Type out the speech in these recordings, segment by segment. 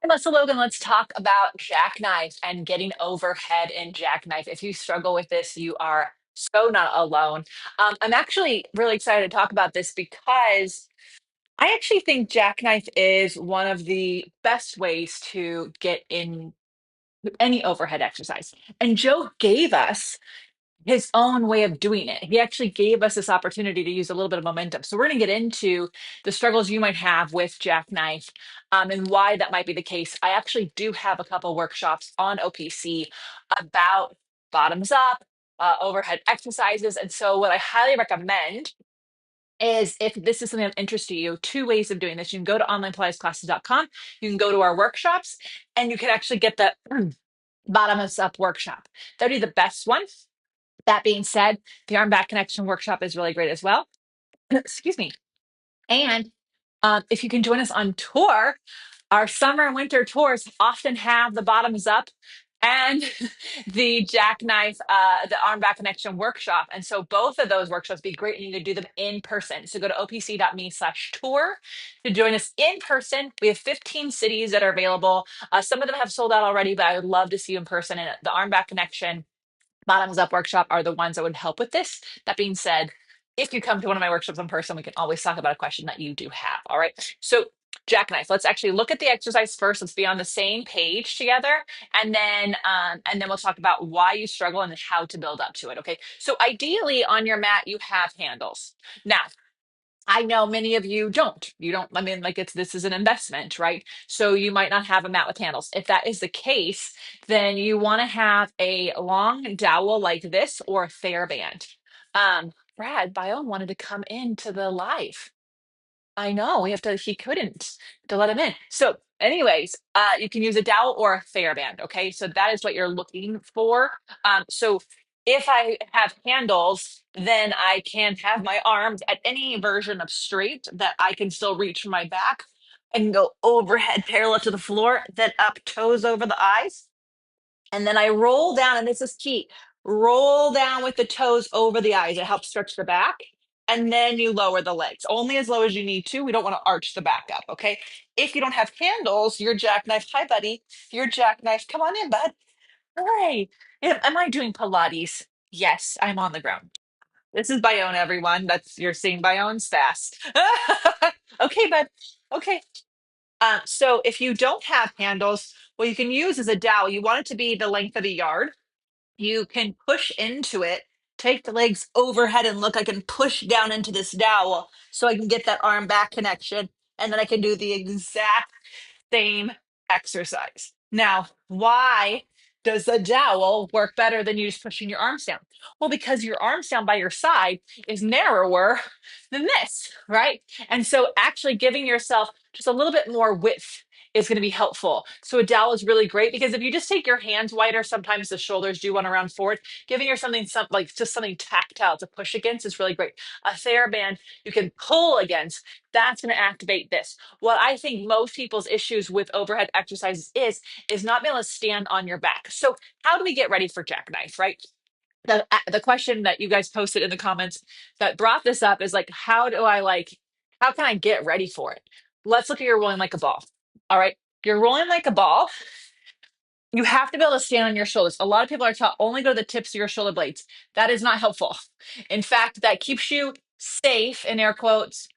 Hi, Lesley Logan. Let's talk about jackknife and getting overhead in jackknife. If you struggle with this, you are so not alone. I'm actually really excited to talk about this because I actually think jackknife is one of the best ways to get in any overhead exercise. And Joe gave us his own way of doing it. He actually gave us this opportunity to use a little bit of momentum. So we're going to get into the struggles you might have with jackknife and why that might be the case. I actually do have a couple workshops on OPC about bottoms up, overhead exercises. And so what I highly recommend is if this is something of interest to you, two ways of doing this. You can go to onlinepilatesclasses.com, you can go to our workshops, and you can actually get the bottoms up workshop. That would be the best one. That being said, the arm back connection workshop is really great as well. Excuse me. And if you can join us on tour, our summer and winter tours often have the bottoms up and the jackknife, the arm back connection workshop. And so both of those workshops be great and you can do them in person. So go to opc.me/tour to join us in person. We have 15 cities that are available. Some of them have sold out already, but I would love to see you in person. And the arm back connection bottoms up workshop are the ones that would help with this. That being said, if you come to one of my workshops in person, we can always talk about a question that you do have. All right. So jackknife, let's actually look at the exercise first. Let's be on the same page together. And then we'll talk about why you struggle and how to build up to it. Okay. So ideally on your mat, you have handles. Now, I know many of you don't. You don't, I mean, like this is an investment, right? So you might not have a mat with handles. If that is the case, then you want to have a long dowel like this or a TheraBand. Brad Bione wanted to come into the live. I know we have to, he couldn't to let him in. So, anyways, you can use a dowel or a TheraBand. Okay. So that is what you're looking for. So if I have handles, then I can have my arms at any version of straight that I can still reach from my back. I can go overhead parallel to the floor, then up toes over the eyes. And then I roll down, and this is key. Roll down with the toes over the eyes. It helps stretch the back. And then you lower the legs, only as low as you need to. We don't want to arch the back up, okay? If you don't have handles, your jackknife, hi, buddy, your jackknife, come on in, bud. Hi. Am I doing Pilates? Yes, I'm on the ground. This is Bayonne, everyone. That's you're seeing Bayonne's fast. Okay, bud. Okay. So if you don't have handles, what you can use is a dowel. You want it to be the length of a yard. You can push into it, take the legs overhead and look, I can push down into this dowel so I can get that arm back connection. And then I can do the exact same exercise. Now, why does the dowel work better than you just pushing your arms down? Well, because your arms down by your side is narrower than this, right? And so actually giving yourself just a little bit more width is going to be helpful. So a dowel is really great because if you just take your hands wider, sometimes the shoulders do want to round forward. Giving yourself something like just something tactile to push against is really great. A TheraBand you can pull against, that's going to activate this. What I think most people's issues with overhead exercises is not being able to stand on your back. So how do we get ready for jackknife, right? The question that you guys posted in the comments that brought this up is like, how can I get ready for it? Let's look at your rolling like a ball. All right. You're rolling like a ball. You have to be able to stand on your shoulders. A lot of people are taught only go to the tips of your shoulder blades. That is not helpful. In fact, that keeps you safe in air quotes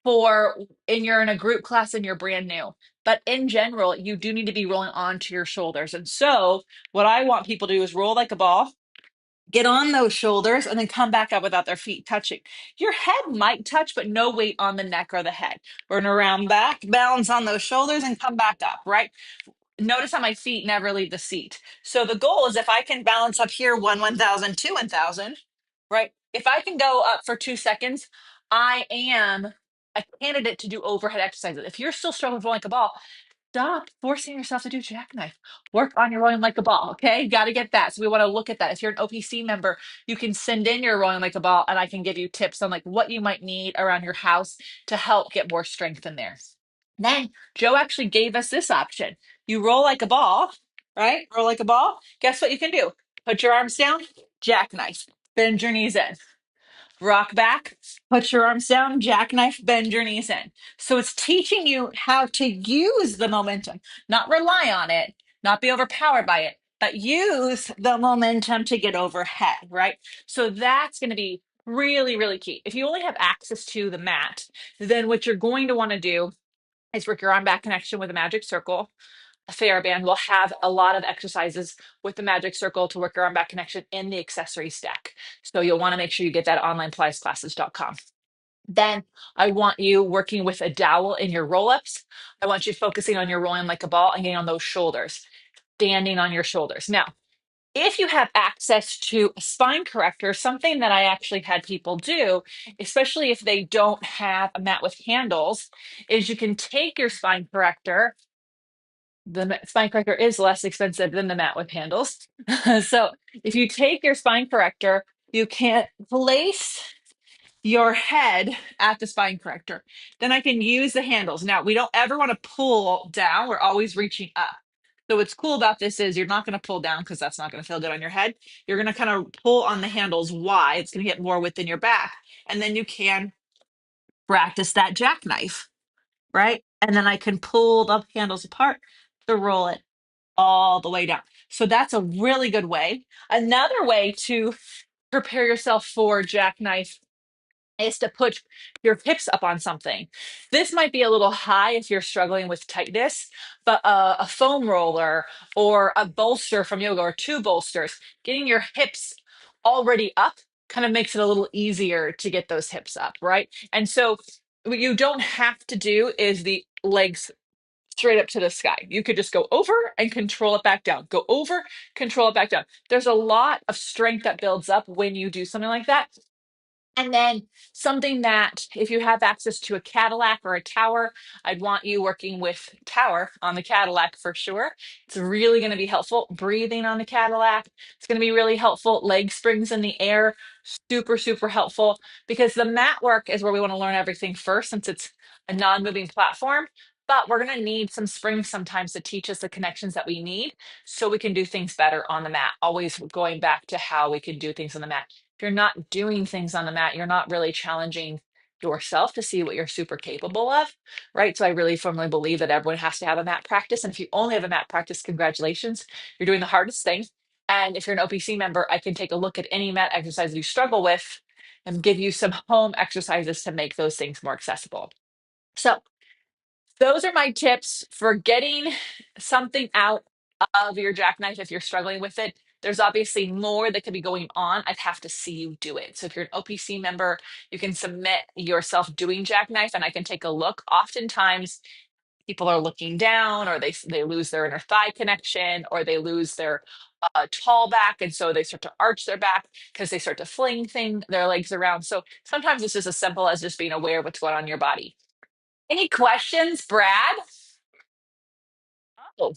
for and you're in a group class and you're brand new. But in general, you do need to be rolling onto your shoulders. And so what I want people to do is roll like a ball, get on those shoulders, and then come back up without their feet touching. Your head might touch, but no weight on the neck or the head. We're gonna round back, balance on those shoulders, and come back up, right? Notice how my feet never leave the seat. So the goal is if I can balance up here, 1,000, 1,000, right? If I can go up for 2 seconds, I am a candidate to do overhead exercises. If you're still struggling with rolling like a ball, stop forcing yourself to do jackknife. Work on your rolling like a ball, okay? Got to get that. So we want to look at that. If you're an OPC member, you can send in your rolling like a ball and I can give you tips on like what you might need around your house to help get more strength in there. Then Joe actually gave us this option. You roll like a ball, right? Roll like a ball. Guess what you can do? Put your arms down, jackknife, bend your knees in. rock back, put your arms down, jackknife, bend your knees in. So it's teaching you how to use the momentum, not rely on it, not be overpowered by it, but use the momentum to get overhead, right? So that's going to be really, really key. If you only have access to the mat, then what you're going to want to do is work your arm back connection with a magic circle. A TheraBand will have a lot of exercises with the magic circle to work your arm back connection in the accessory stack. So you'll want to make sure you get that online pilatesclasses.com. Then I want you working with a dowel in your roll-ups. I want you focusing on your rolling like a ball and getting on those shoulders, standing on your shoulders. Now, if you have access to a spine corrector, something that I actually had people do, especially if they don't have a mat with handles, is you can take your spine corrector. The spine corrector is less expensive than the mat with handles. So if you take your spine corrector, you can place your head at the spine corrector. Then I can use the handles. Now, we don't ever want to pull down. We're always reaching up. So what's cool about this is you're not going to pull down because that's not going to feel good on your head. You're going to kind of pull on the handles wide. It's going to get more within your back. And then you can practice that jackknife, right? And then I can pull the handles apart to roll it all the way down. So that's a really good way. Another way to prepare yourself for jackknife is to put your hips up on something. This might be a little high if you're struggling with tightness, but a foam roller or a bolster from yoga or two bolsters, getting your hips already up kind of makes it a little easier to get those hips up, right? And so what you don't have to do is the legs straight up to the sky. You could just go over and control it back down. Go over, control it back down. There's a lot of strength that builds up when you do something like that. And then something that if you have access to a Cadillac or a tower, I'd want you working with tower on the Cadillac for sure. It's really going to be helpful. Breathing on the Cadillac. It's going to be really helpful. Leg springs in the air. Super, super helpful because the mat work is where we want to learn everything first since it's a non-moving platform. But we're going to need some springs sometimes to teach us the connections that we need so we can do things better on the mat. Always going back to how we can do things on the mat. If you're not doing things on the mat, you're not really challenging yourself to see what you're super capable of, right? So I really firmly believe that everyone has to have a mat practice. And if you only have a mat practice, congratulations, you're doing the hardest thing. And if you're an OPC member, I can take a look at any mat exercise you struggle with and give you some home exercises to make those things more accessible. So those are my tips for getting something out of your jackknife if you're struggling with it. There's obviously more that could be going on. I'd have to see you do it. So if you're an OPC member, you can submit yourself doing jackknife and I can take a look. Oftentimes people are looking down or they lose their inner thigh connection or they lose their tall back. And so they start to arch their back because they start to their legs around. So sometimes it's just as simple as just being aware of what's going on in your body. Any questions, Brad? Oh,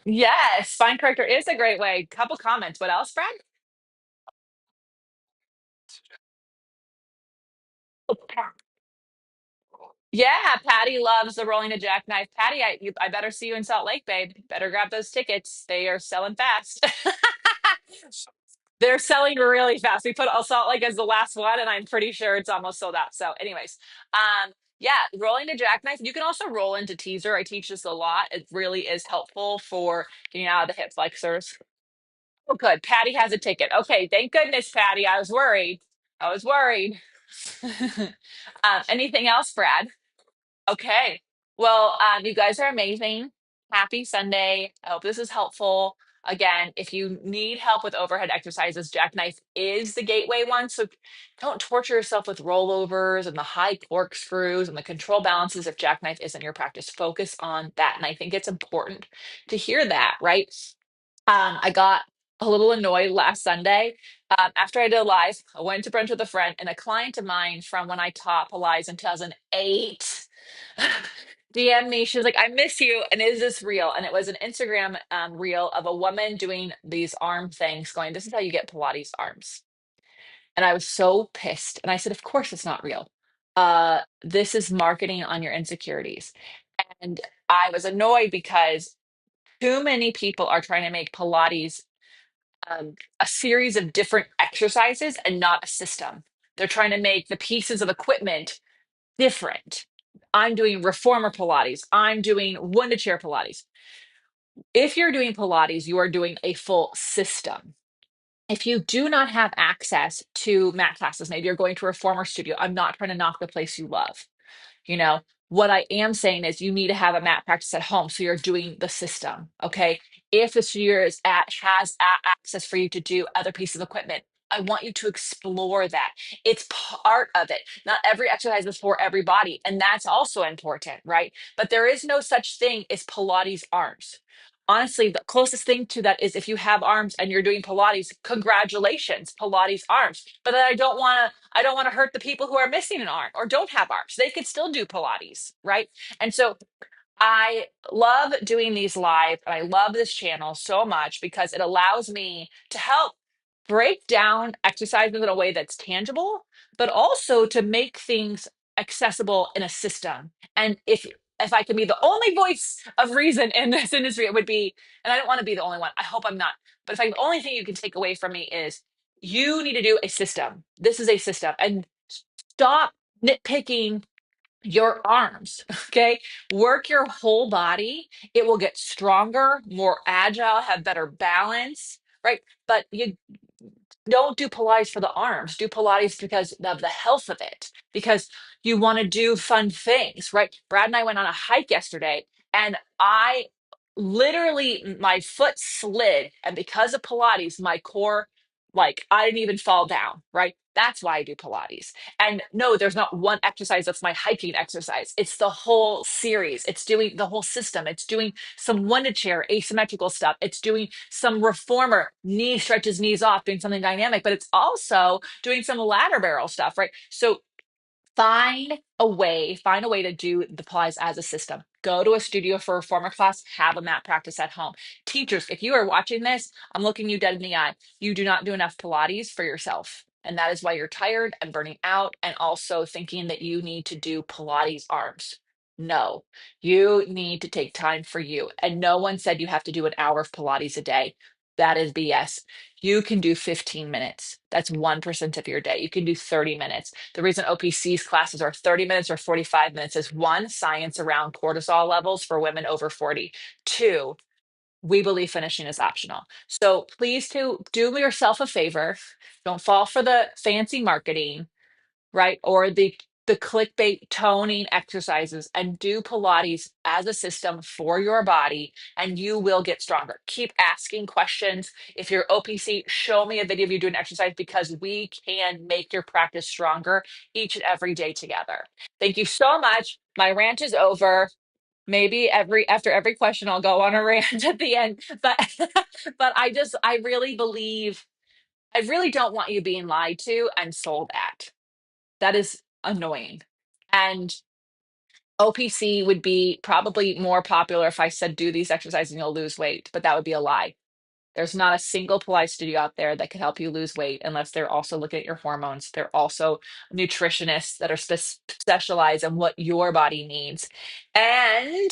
yes, spine corrector is a great way. Couple comments. What else, Brad? Yeah, Patty loves the rolling a jackknife. Patty, I better see you in Salt Lake, babe. Better grab those tickets. They are selling fast. They're selling really fast. We put Salt Lake as the last one, and I'm pretty sure it's almost sold out. So, anyways, yeah, rolling a jackknife. You can also roll into teaser. I teach this a lot. It really is helpful for getting out of the hip flexors. Oh, good. Patty has a ticket. Okay, thank goodness, Patty. I was worried. I was worried. Anything else, Brad? Okay. Well, you guys are amazing. Happy Sunday. I hope this is helpful. Again, if you need help with overhead exercises, jackknife is the gateway one. So don't torture yourself with rollovers and the high corkscrews and the control balances if jackknife isn't your practice. Focus on that. And I think it's important to hear that, right? I got a little annoyed last Sunday. After I did a live, I went to brunch with a friend, and a client of mine from when I taught Pilates in 2008 DM me. She was like, I miss you. And is this real? And it was an Instagram reel of a woman doing these arm things, going, this is how you get Pilates arms. And I was so pissed. And I said, of course it's not real. This is marketing on your insecurities. And I was annoyed because too many people are trying to make Pilates a series of different exercises and not a system. They're trying to make the pieces of equipment different. I'm doing reformer Pilates. I'm doing one to chair Pilates. If you're doing Pilates, you are doing a full system. If you do not have access to mat classes, maybe you're going to a reformer studio. I'm not trying to knock the place you love. You know, what I am saying is you need to have a mat practice at home. So you're doing the system. Okay. If the studio has access for you to do other pieces of equipment, I want you to explore that. It's part of it. Not every exercise is for everybody. And that's also important, right? But there is no such thing as Pilates arms. Honestly, the closest thing to that is if you have arms and you're doing Pilates, congratulations, Pilates arms. But then I don't want to hurt the people who are missing an arm or don't have arms. They could still do Pilates, right? And so I love doing these live and I love this channel so much because it allows me to help break down exercises in a way that's tangible, but also to make things accessible in a system. And if I can be the only voice of reason in this industry, it would be, and I don't want to be the only one. I hope I'm not. But if the only thing you can take away from me is you need to do a system. This is a system. And stop nitpicking your arms, okay? Work your whole body. It will get stronger, more agile, have better balance, right? But you don't do Pilates for the arms. Do Pilates because of the health of it, because you want to do fun things, right? Brad and I went on a hike yesterday and I literally, my foot slid. And because of Pilates, my core, like, I didn't even fall down, right? That's why I do Pilates. And no, there's not one exercise that's my hiking exercise. It's the whole series. It's doing the whole system. It's doing some one to chair asymmetrical stuff. It's doing some reformer, knee stretches, knees off, doing something dynamic, but it's also doing some ladder barrel stuff, right? So find a way to do the Pilates as a system. Go to a studio for a reformer class, have a mat practice at home. Teachers, if you are watching this, I'm looking you dead in the eye. You do not do enough Pilates for yourself. And that is why you're tired and burning out and also thinking that you need to do Pilates arms. No, you need to take time for you. And no one said you have to do an hour of Pilates a day. That is BS. You can do 15 minutes. That's 1% of your day. You can do 30 minutes. The reason OPC's classes are 30 minutes or 45 minutes is one, science around cortisol levels for women over 40. Two, we believe finishing is optional. So please do yourself a favor. Don't fall for the fancy marketing, right? Or the clickbait toning exercises and do Pilates as a system for your body and you will get stronger. Keep asking questions. If you're OPC, show me a video of you doing exercise because we can make your practice stronger each and every day together. Thank you so much. My rant is over. Maybe after every question I'll go on a rant at the end, but but I really believe I really don't want you being lied to and sold at. That is annoying. And OPC would be probably more popular if I said, do these exercises and you'll lose weight, but that would be a lie. There's not a single Pilates studio out there that can help you lose weight unless they're also looking at your hormones. They're also nutritionists that are specialized in what your body needs. And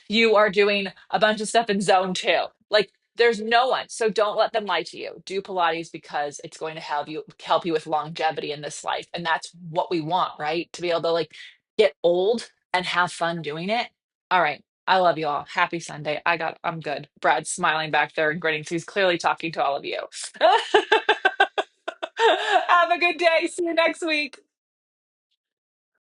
you are doing a bunch of stuff in zone two. Like there's no one. So don't let them lie to you. Do Pilates because it's going to help you with longevity in this life. And that's what we want, right? To be able to like get old and have fun doing it. All right. I love you all. Happy Sunday. I'm good. Brad's smiling back there and grinning. So he's clearly talking to all of you. Have a good day. See you next week.